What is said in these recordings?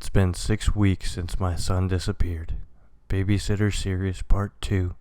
It's been 6 weeks since my son disappeared. Babysitter Series Part 2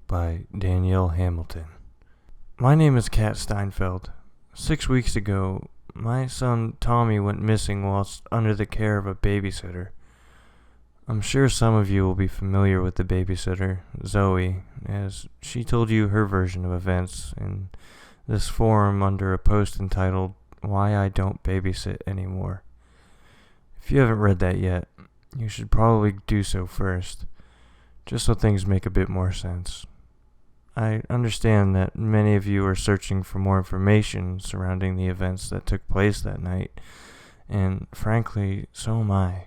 by Danielle Hamilton. My name is Kat Steinfeld. 6 weeks ago, my son Tommy went missing whilst under the care of a babysitter. I'm sure some of you will be familiar with the babysitter, Zoe, as she told you her version of events in this forum under a post entitled, "Why I Don't Babysit Anymore." If you haven't read that yet, you should probably do so first, just so things make a bit more sense. I understand that many of you are searching for more information surrounding the events that took place that night, and frankly, so am I.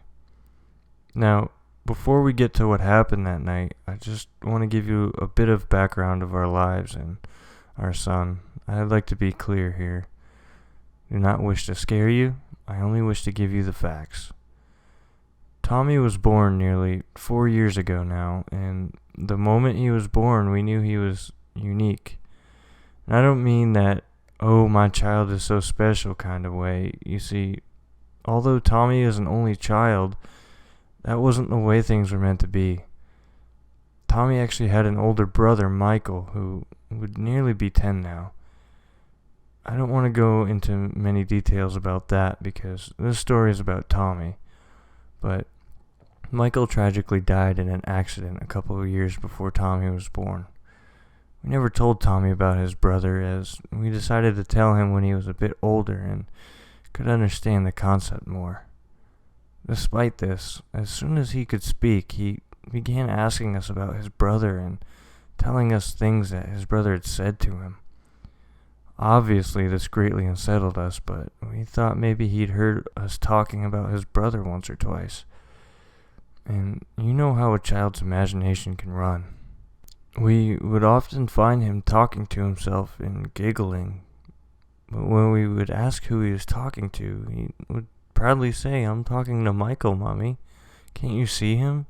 Now, before we get to what happened that night, I just want to give you a bit of background of our lives and our son. I'd like to be clear here. I do not wish to scare you. I only wish to give you the facts. Tommy was born nearly 4 years ago now, and the moment he was born, we knew he was unique. And I don't mean that, oh, my child is so special kind of way. You see, although Tommy is an only child, that wasn't the way things were meant to be. Tommy actually had an older brother, Michael, who would nearly be 10 now. I don't want to go into many details about that because this story is about Tommy, but Michael tragically died in an accident a couple of years before Tommy was born. We never told Tommy about his brother, as we decided to tell him when he was a bit older and could understand the concept more. Despite this, as soon as he could speak, he began asking us about his brother and telling us things that his brother had said to him. Obviously, this greatly unsettled us, but we thought maybe he'd heard us talking about his brother once or twice. And you know how a child's imagination can run. We would often find him talking to himself and giggling, but when we would ask who he was talking to, he would proudly say, "I'm talking to Michael, Mommy. Can't you see him?"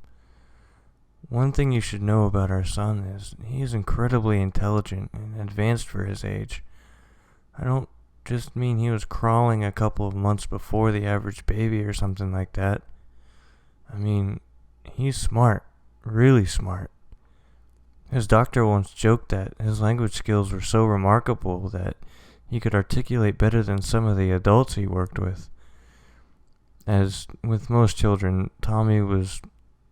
One thing you should know about our son is he is incredibly intelligent and advanced for his age. I don't just mean he was crawling a couple of months before the average baby or something like that. I mean, he's smart, really smart. His doctor once joked that his language skills were so remarkable that he could articulate better than some of the adults he worked with. As with most children, Tommy was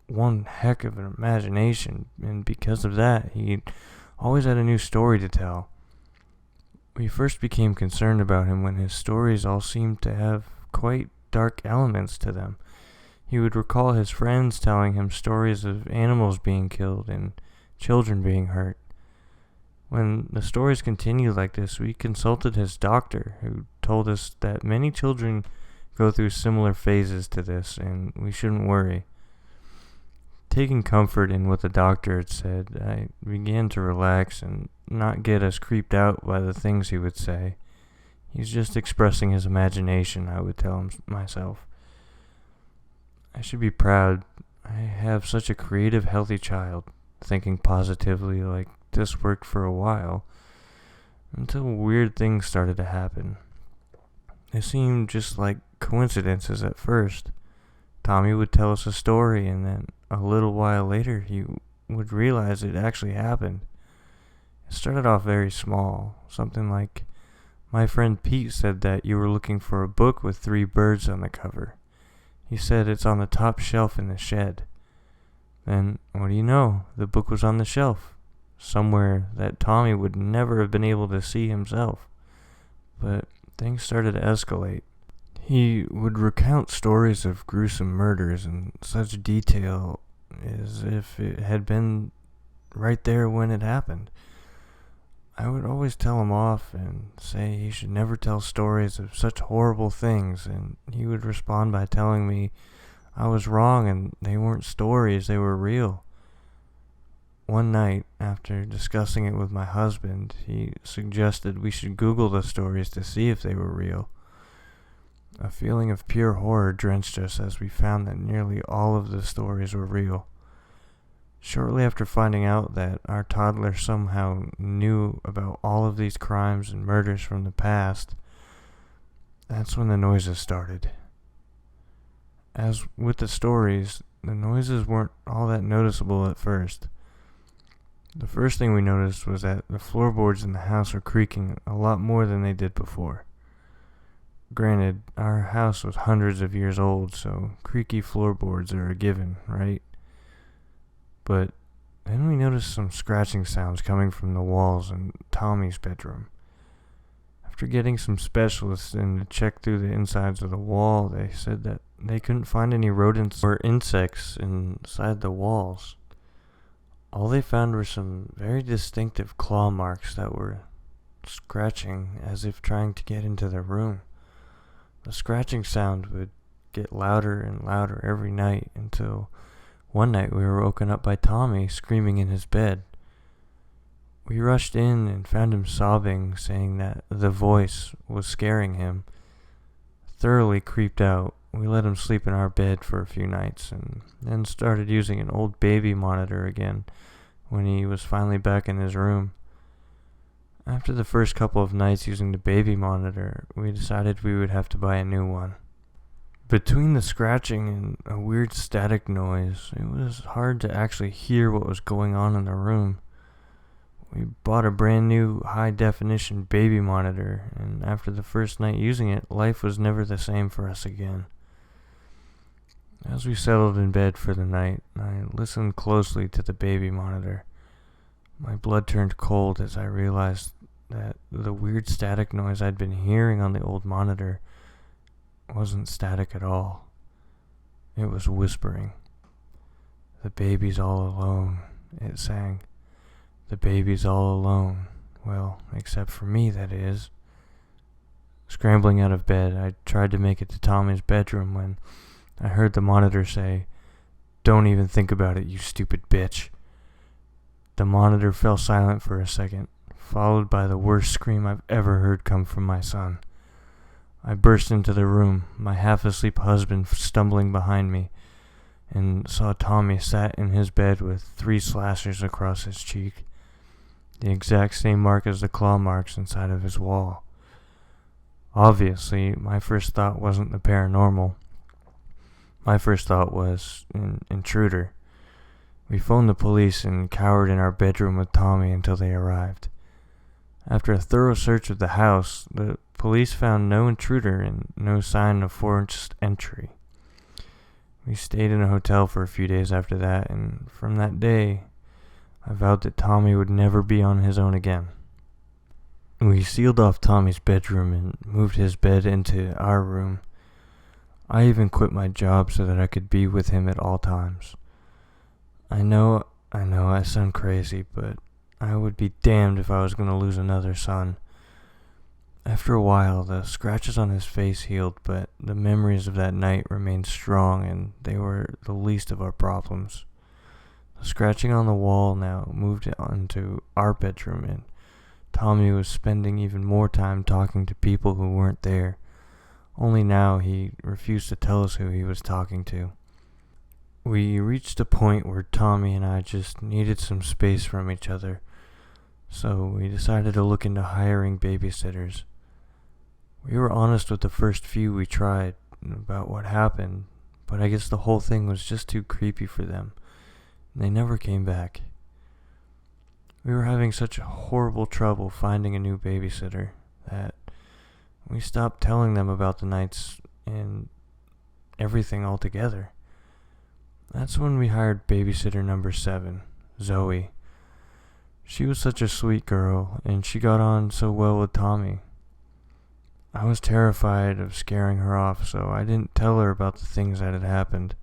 one heck of an imagination, and because of that, he always had a new story to tell. We first became concerned about him when his stories all seemed to have quite dark elements to them. He would recall his friends telling him stories of animals being killed and children being hurt. When the stories continued like this, we consulted his doctor, who told us that many children go through similar phases to this, and we shouldn't worry. Taking comfort in what the doctor had said, I began to relax and not get as creeped out by the things he would say. He's just expressing his imagination, I would tell myself. I should be proud. I have such a creative, healthy child, thinking positively like this worked for a while, until weird things started to happen. They seemed just like coincidences at first. Tommy would tell us a story, and then a little while later he would realize it actually happened. It started off very small, something like, "My friend Pete said that you were looking for a book with 3 birds on the cover. He said it's on the top shelf in the shed." Then, what do you know, the book was on the shelf, somewhere that Tommy would never have been able to see himself. But things started to escalate. He would recount stories of gruesome murders in such detail as if it had been right there when it happened. I would always tell him off and say he should never tell stories of such horrible things, and he would respond by telling me I was wrong and they weren't stories, they were real. One night, after discussing it with my husband, he suggested we should Google the stories to see if they were real. A feeling of pure horror drenched us as we found that nearly all of the stories were real. Shortly after finding out that our toddler somehow knew about all of these crimes and murders from the past, that's when the noises started. As with the stories, the noises weren't all that noticeable at first. The first thing we noticed was that the floorboards in the house were creaking a lot more than they did before. Granted, our house was hundreds of years old, so creaky floorboards are a given, right? But then we noticed some scratching sounds coming from the walls in Tommy's bedroom. After getting some specialists in to check through the insides of the wall, they said that they couldn't find any rodents or insects inside the walls. All they found were some very distinctive claw marks that were scratching as if trying to get into the room. The scratching sound would get louder and louder every night until one night we were woken up by Tommy screaming in his bed. We rushed in and found him sobbing, saying that the voice was scaring him. Thoroughly creeped out, we let him sleep in our bed for a few nights and then started using an old baby monitor again when he was finally back in his room. After the first couple of nights using the baby monitor, we decided we would have to buy a new one. Between the scratching and a weird static noise, it was hard to actually hear what was going on in the room. We bought a brand new high-definition baby monitor, and after the first night using it, life was never the same for us again. As we settled in bed for the night, I listened closely to the baby monitor. My blood turned cold as I realized that the weird static noise I'd been hearing on the old monitor wasn't static at all. It was whispering. "The baby's all alone," it sang. "The baby's all alone. Well, except for me, that is." Scrambling out of bed, I tried to make it to Tommy's bedroom when I heard the monitor say, "Don't even think about it, you stupid bitch." The monitor fell silent for a second, followed by the worst scream I've ever heard come from my son. I burst into the room, my half-asleep husband stumbling behind me, and saw Tommy sat in his bed with 3 slashers across his cheek, the exact same mark as the claw marks inside of his wall. Obviously, my first thought wasn't the paranormal. My first thought was an intruder. We phoned the police and cowered in our bedroom with Tommy until they arrived. After a thorough search of the house, the police found no intruder and no sign of forced entry. We stayed in a hotel for a few days after that, and from that day, I vowed that Tommy would never be on his own again. We sealed off Tommy's bedroom and moved his bed into our room. I even quit my job so that I could be with him at all times. I know I sound crazy, but I would be damned if I was going to lose another son. After a while, the scratches on his face healed, but the memories of that night remained strong, and they were the least of our problems. The scratching on the wall now moved into our bedroom, and Tommy was spending even more time talking to people who weren't there. Only now he refused to tell us who he was talking to. We reached a point where Tommy and I just needed some space from each other, so we decided to look into hiring babysitters. We were honest with the first few we tried about what happened, but I guess the whole thing was just too creepy for them, and they never came back. We were having such horrible trouble finding a new babysitter that we stopped telling them about the nights and everything altogether. That's when we hired babysitter number 7, Zoe. She was such a sweet girl, and she got on so well with Tommy. I was terrified of scaring her off, so I didn't tell her about the things that had happened.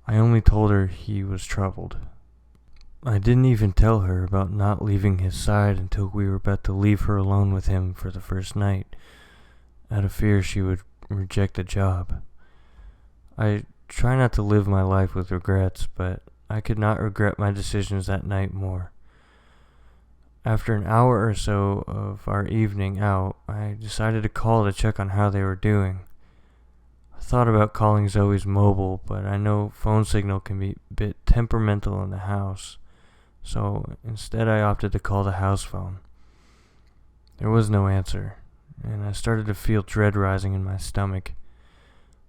I only told her he was troubled. I didn't even tell her about not leaving his side until we were about to leave her alone with him for the first night, out of fear she would reject the job. I try not to live my life with regrets, but I could not regret my decisions that night more. After an hour or so of our evening out, I decided to call to check on how they were doing. I thought about calling Zoe's mobile, but I know phone signal can be a bit temperamental in the house, so instead I opted to call the house phone. There was no answer, and I started to feel dread rising in my stomach.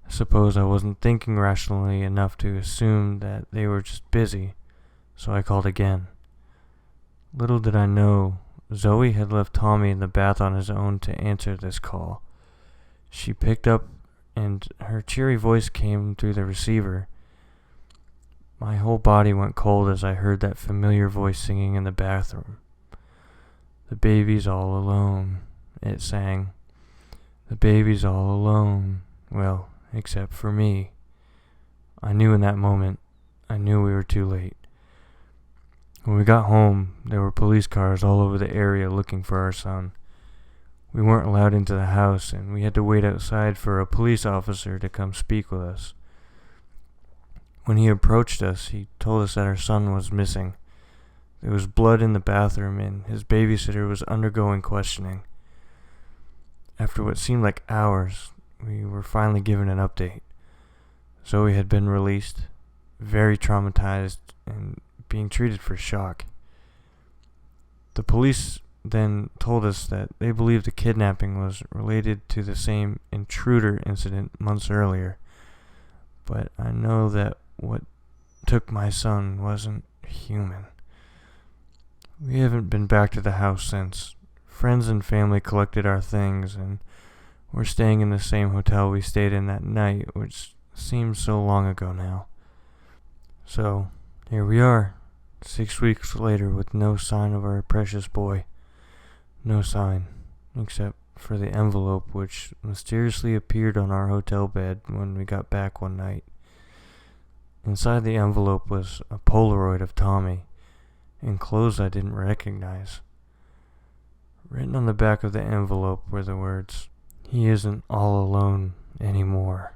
I suppose I wasn't thinking rationally enough to assume that they were just busy, so I called again. Little did I know, Zoe had left Tommy in the bath on his own to answer this call. She picked up, and her cheery voice came through the receiver. My whole body went cold as I heard that familiar voice singing in the bathroom. "The baby's all alone," it sang. "The baby's all alone. Well, except for me." I knew in that moment, I knew we were too late. When we got home, there were police cars all over the area looking for our son. We weren't allowed into the house, and we had to wait outside for a police officer to come speak with us. When he approached us, he told us that our son was missing. There was blood in the bathroom, and his babysitter was undergoing questioning. After what seemed like hours, we were finally given an update. Zoe had been released, very traumatized, and being treated for shock. The police then told us that they believed the kidnapping was related to the same intruder incident months earlier, but I know that what took my son wasn't human. We haven't been back to the house since. Friends and family collected our things, and we're staying in the same hotel we stayed in that night, which seems so long ago now. So, here we are, 6 weeks later with no sign of our precious boy. No sign, except for the envelope which mysteriously appeared on our hotel bed when we got back one night. Inside the envelope was a Polaroid of Tommy, in clothes I didn't recognize. Written on the back of the envelope were the words, "He isn't all alone anymore."